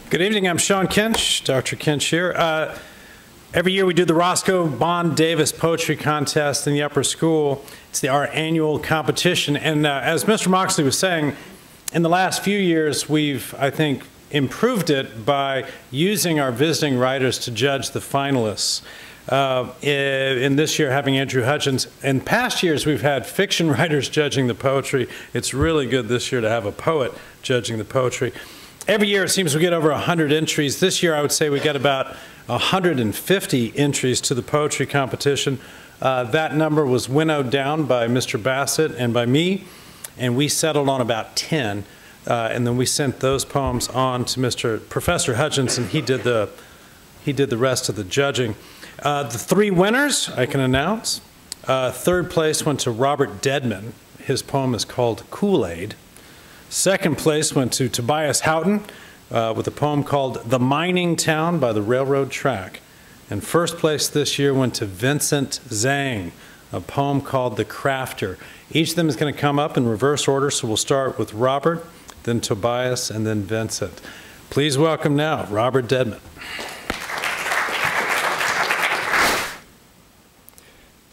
Good evening, I'm Sean Kinch, Dr. Kinch here. Every year we do the Roscoe Bond Davis Poetry Contest in the upper school. It's our annual competition, and as Mr. Moxley was saying, in the last few years we've, I think, improved it by using our visiting writers to judge the finalists. In this year having Andrew Hutchins. In past years we've had fiction writers judging the poetry. It's really good this year to have a poet judging the poetry. Every year it seems we get over 100 entries. This year I would say we get about 150 entries to the poetry competition. That number was winnowed down by Mr. Bassett and by me, and we settled on about 10. And then we sent those poems on to Professor Hutchins, and he did the rest of the judging. The three winners I can announce. Third place went to Robert Dedman. His poem is called Kool-Aid. Second place went to Tobias Houghton with a poem called The Mining Town by the Railroad Track. And first place this year went to Vincent Zhang, a poem called The Crafter. Each of them is going to come up in reverse order, so we'll start with Robert, then Tobias, and then Vincent. Please welcome now Robert Dedman.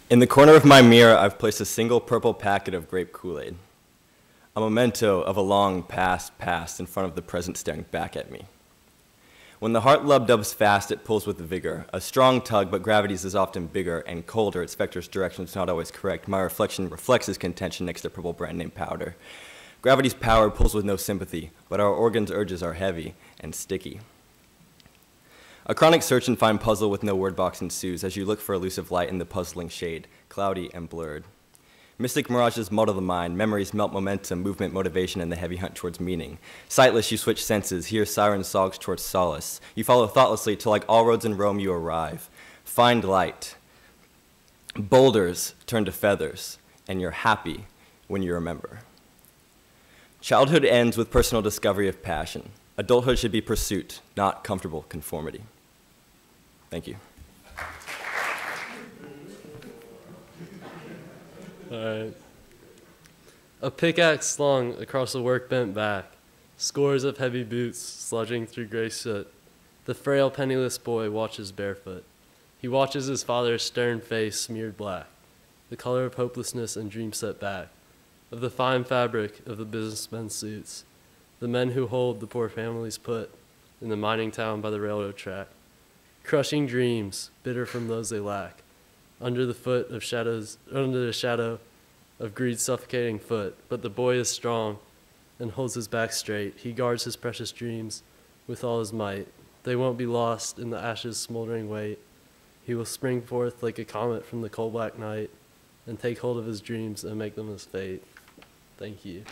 In the corner of my mirror, I've placed a single purple packet of grape Kool-Aid, a memento of a long past in front of the present staring back at me. When the heart lub dubs fast, it pulls with vigor, a strong tug, but gravity's is often bigger and colder. Its vector's direction is not always correct. My reflection reflects its contention next to purple brand name powder. Gravity's power pulls with no sympathy, but our organs' urges are heavy and sticky. A chronic search and find puzzle with no word box ensues as you look for elusive light in the puzzling shade, cloudy and blurred. Mystic mirages muddle the mind, memories melt momentum, movement, motivation, and the heavy hunt towards meaning. Sightless, you switch senses, hear siren songs towards solace. You follow thoughtlessly till like all roads in Rome you arrive. Find light. Boulders turn to feathers, and you're happy when you remember. Childhood ends with personal discovery of passion. Adulthood should be pursuit, not comfortable conformity. Thank you. All right. A pickaxe slung across a work-bent back, scores of heavy boots sludging through gray soot. The frail, penniless boy watches barefoot. He watches his father's stern face smeared black, the color of hopelessness and dreams set back, of the fine fabric of the businessmen's suits, the men who hold the poor families put in the mining town by the railroad track. Crushing dreams, bitter from those they lack, under the shadow of greed's suffocating foot. But the boy is strong and holds his back straight. He guards his precious dreams with all his might. They won't be lost in the ashes' smoldering weight. He will spring forth like a comet from the coal black night and take hold of his dreams and make them his fate. Thank you.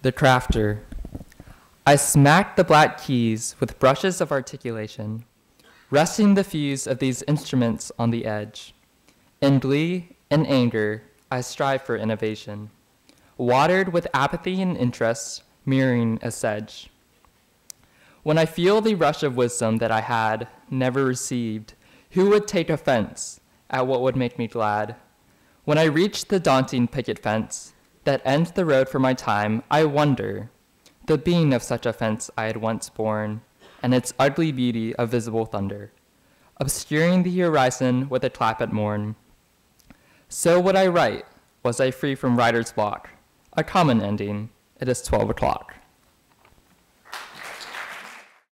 The Crafter. I smacked the black keys with brushes of articulation, resting the fuse of these instruments on the edge. In glee and anger, I strive for innovation, watered with apathy and interest, mirroring a sedge. When I feel the rush of wisdom that I had never received, who would take offense at what would make me glad? When I reach the daunting picket fence that ends the road for my time, I wonder, the being of such a fence I had once borne, and its ugly beauty of visible thunder, obscuring the horizon with a clap at morn. So would I write, was I free from writer's block, a common ending, it is 12 o'clock.